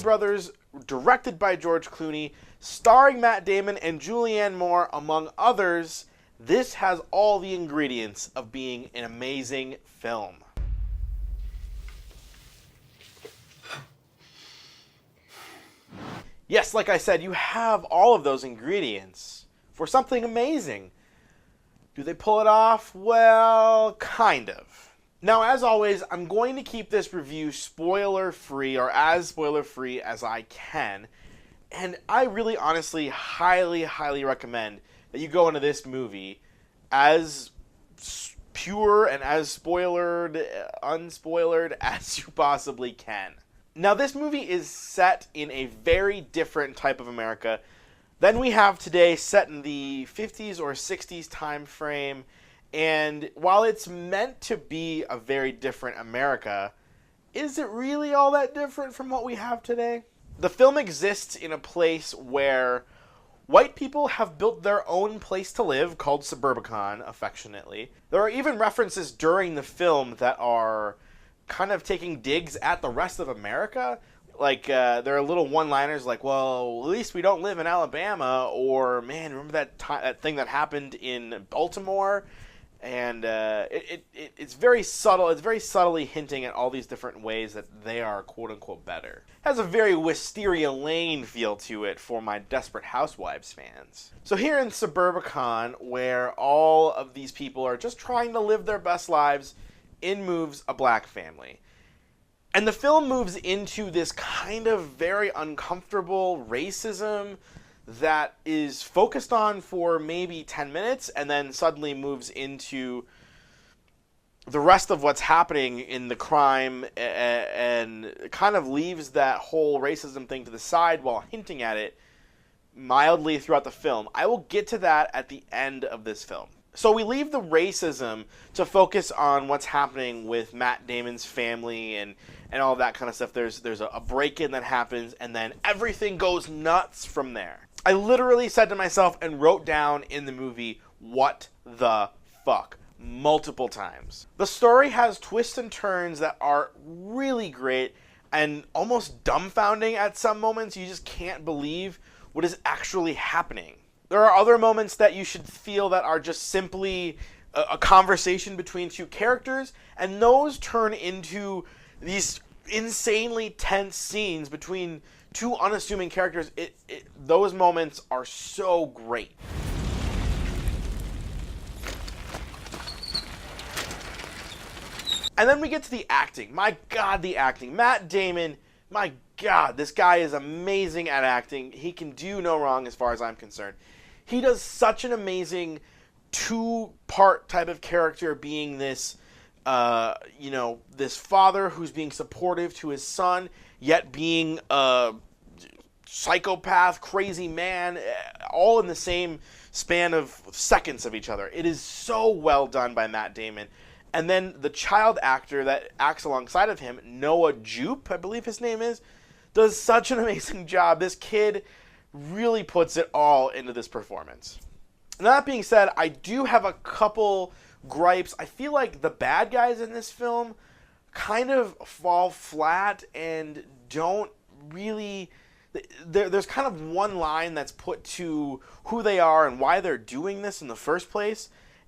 Coen Brothers, directed by George Clooney, starring Matt Damon and Julianne Moore, among others, this has all the ingredients of being an amazing film. Yes, like I said, you have all of those ingredients for something amazing. Do they pull it off? Well, kind of. Now, as always, I'm going to keep this review spoiler-free, or as spoiler-free as I can. And I really, honestly, highly, highly recommend that you go into this movie as pure and as unspoilered as you possibly can. Now, this movie is set in a very different type of America than we have today, set in the 50s or 60s time frame. And while it's meant to be a very different America, is it really all that different from what we have today? The film exists in a place where white people have built their own place to live, called Suburbicon, affectionately. There are even references during the film that are kind of taking digs at the rest of America. Like, there are little one-liners like, well, at least we don't live in Alabama, or, man, remember that thing that happened in Baltimore? And it's very subtle. It's very subtly hinting at all these different ways that they are quote-unquote better. It has a very Wisteria Lane feel to it for my Desperate Housewives fans. So here in Suburbicon, where all of these people are just trying to live their best lives, in moves a black family. And the film moves into this kind of very uncomfortable racism that is focused on for maybe 10 minutes and then suddenly moves into the rest of what's happening in the crime and kind of leaves that whole racism thing to the side while hinting at it mildly throughout the film. I will get to that at the end of this film. So we leave the racism to focus on what's happening with Matt Damon's family and all that kind of stuff. There's a break-in that happens, and then everything goes nuts from there. I literally said to myself and wrote down in the movie, what the fuck, multiple times. The story has twists and turns that are really great and almost dumbfounding at some moments. You just can't believe what is actually happening. There are other moments that you should feel that are just simply a conversation between two characters, and those turn into these insanely tense scenes between two unassuming characters. Those moments are so great. And then we get to the acting. My God, the acting. Matt Damon, my God, this guy is amazing at acting. He can do no wrong as far as I'm concerned. He does such an amazing two-part type of character, being this, this father who's being supportive to his son, yet being a psychopath, crazy man, all in the same span of seconds of each other. It is so well done by Matt Damon. And then the child actor that acts alongside of him, Noah Jupe, I believe his name is, does such an amazing job. This kid really puts it all into this performance. And that being said, I do have a couple gripes. I feel like the bad guys in this film kind of fall flat and don't really... There's kind of one line that's put to who they are and why they're doing this in the first place,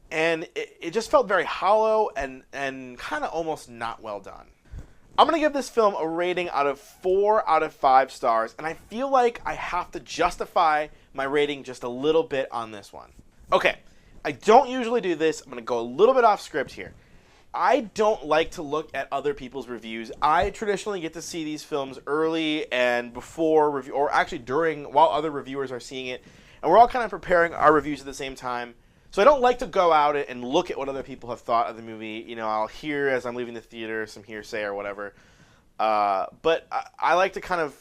and it just felt very hollow and kind of almost not well done. I'm going to give this film a rating out of 4 out of 5 stars, and I feel like I have to justify my rating just a little bit on this one. Okay, I don't usually do this. I'm going to go a little bit off script here. I don't like to look at other people's reviews. I traditionally get to see these films early and before review, or actually during, while other reviewers are seeing it, and we're all kind of preparing our reviews at the same time. So I don't like to go out and look at what other people have thought of the movie. You know, I'll hear as I'm leaving the theater some hearsay or whatever. But I like to kind of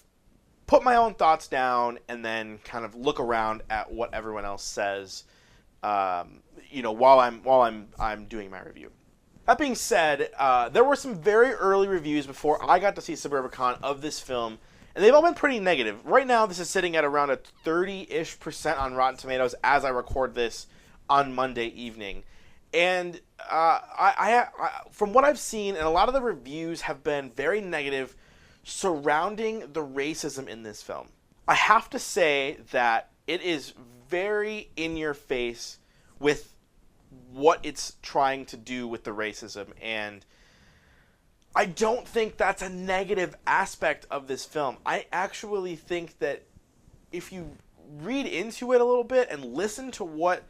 put my own thoughts down and then kind of look around at what everyone else says. While I'm doing my review. That being said, there were some very early reviews before I got to see Suburbicon of this film, and they've all been pretty negative. Right now, this is sitting at around a 30-ish% on Rotten Tomatoes as I record this on Monday evening. And I from what I've seen, and a lot of the reviews have been very negative surrounding the racism in this film. I have to say that it is very in your face with what it's trying to do with the racism, and I don't think that's a negative aspect of this film. I actually think that if you read into it a little bit and listen to what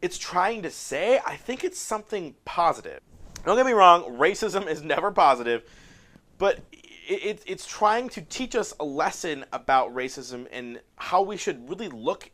it's trying to say, I think it's something positive. Don't get me wrong, racism is never positive, but it's trying to teach us a lesson about racism and how we should really look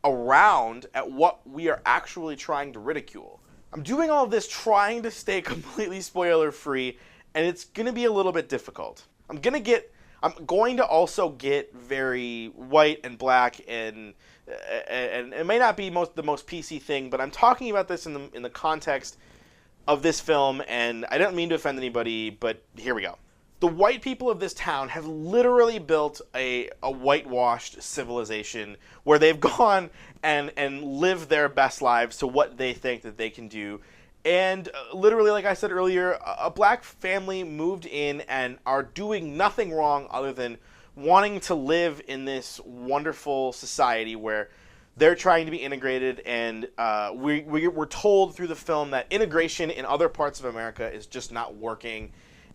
around at what we are actually trying to ridicule. I'm doing all of this trying to stay completely spoiler free, and it's going to be a little bit difficult. I'm going to also get very white and black, and it may not be the most PC thing, but I'm talking about this in the context of this film, and I don't mean to offend anybody, but here we go. The white people of this town have literally built a whitewashed civilization where they've gone and lived their best lives to what they think that they can do. And literally, like I said earlier, a black family moved in and are doing nothing wrong other than wanting to live in this wonderful society where they're trying to be integrated. And we're told through the film that integration in other parts of America is just not working.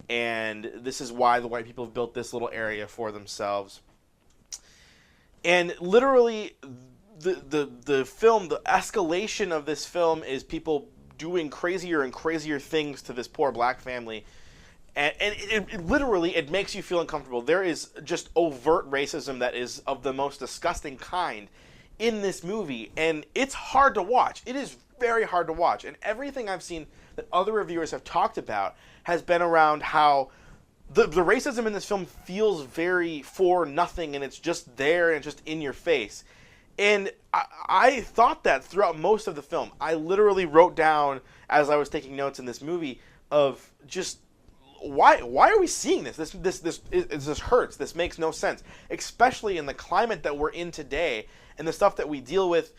And this is why the white people have built this little area for themselves. And literally, the film, the escalation of this film is people doing crazier and crazier things to this poor black family. And it literally, it makes you feel uncomfortable. There is just overt racism that is of the most disgusting kind in this movie. And it's hard to watch. It is very hard to watch. And everything I've seen that other reviewers have talked about has been around how the racism in this film feels very for nothing, and it's just there and it's just in your face. And I thought that throughout most of the film. I literally wrote down as I was taking notes in this movie of just why are we seeing this? This hurts. This makes no sense, especially in the climate that we're in today and the stuff that we deal with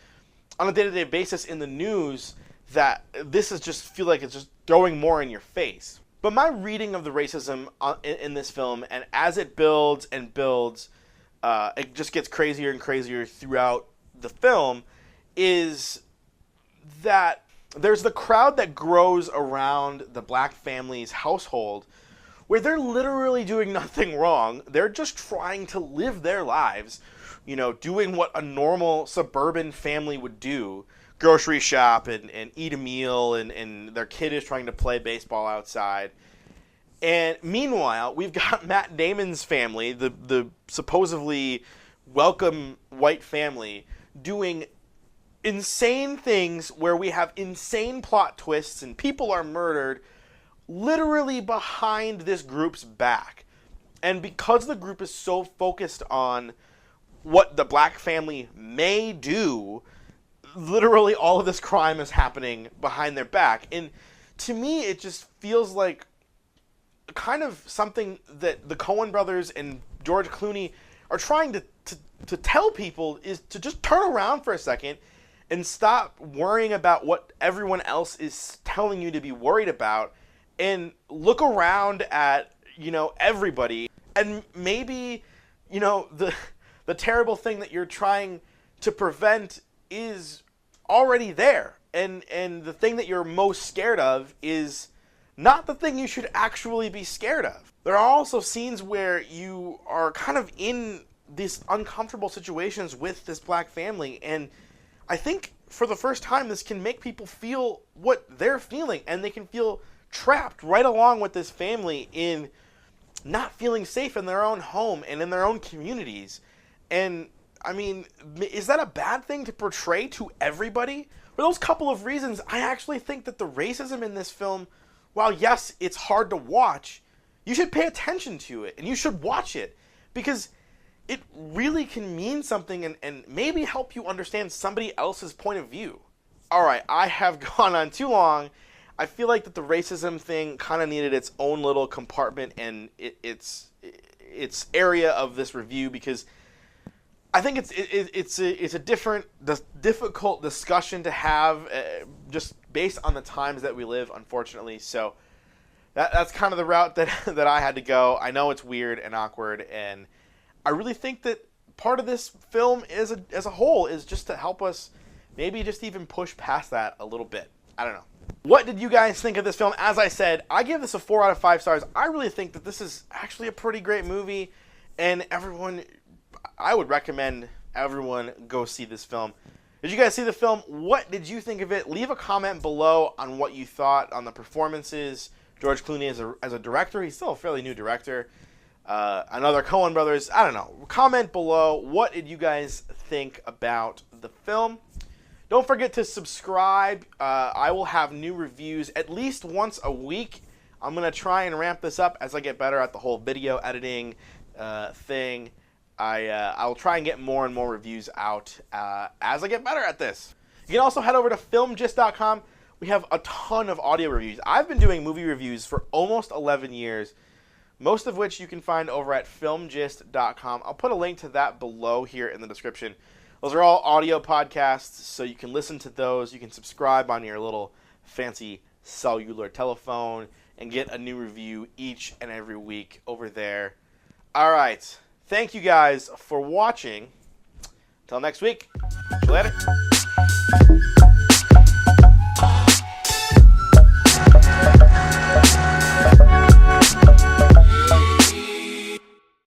on a day-to-day basis in the news. That this is just feel like it's just throwing more in your face. But my reading of the racism in this film, and as it builds and builds, it just gets crazier and crazier throughout the film, is that there's the crowd that grows around the black family's household where they're literally doing nothing wrong. They're just trying to live their lives, doing what a normal suburban family would do. Grocery shop and eat a meal, and their kid is trying to play baseball outside. And meanwhile, we've got Matt Damon's family, the supposedly welcome white family, doing insane things where we have insane plot twists and people are murdered literally behind this group's back. And because the group is so focused on what the black family may do, literally all of this crime is happening behind their back. And to me, it just feels like kind of something that the Coen brothers and George Clooney are trying to tell people is to just turn around for a second and stop worrying about what everyone else is telling you to be worried about and look around at, everybody. And maybe, the terrible thing that you're trying to prevent is already there, and the thing that you're most scared of is not the thing you should actually be scared of. There are also scenes where you are kind of in these uncomfortable situations with this black family, and I think for the first time this can make people feel what they're feeling, and they can feel trapped right along with this family in not feeling safe in their own home and in their own communities. And I mean, is that a bad thing to portray to everybody? For those couple of reasons, I actually think that the racism in this film, while yes, it's hard to watch, you should pay attention to it, and you should watch it, because it really can mean something and maybe help you understand somebody else's point of view. Alright, I have gone on too long. I feel like that the racism thing kind of needed its own little compartment and its area of this review, because I think it's a difficult discussion to have just based on the times that we live, unfortunately. So that's kind of the route that I had to go. I know it's weird and awkward, and I really think that part of this film as a whole is just to help us maybe just even push past that a little bit. I don't know. What did you guys think of this film? As I said, I give this a 4 out of 5 stars. I really think that this is actually a pretty great movie, and I would recommend everyone go see this film. Did you guys see the film? What did you think of it? Leave a comment below on what you thought on the performances. George Clooney as a director. He's still a fairly new director. Another Coen brothers. I don't know. Comment below. What did you guys think about the film? Don't forget to subscribe. I will have new reviews at least once a week. I'm going to try and ramp this up as I get better at the whole video editing thing. I'll try and get more and more reviews out as I get better at this. You can also head over to filmgist.com. We have a ton of audio reviews. I've been doing movie reviews for almost 11 years, most of which you can find over at filmgist.com. I'll put a link to that below here in the description. Those are all audio podcasts, so you can listen to those. You can subscribe on your little fancy cellular telephone and get a new review each and every week over there. All right. Thank you guys for watching. Until next week. See you later.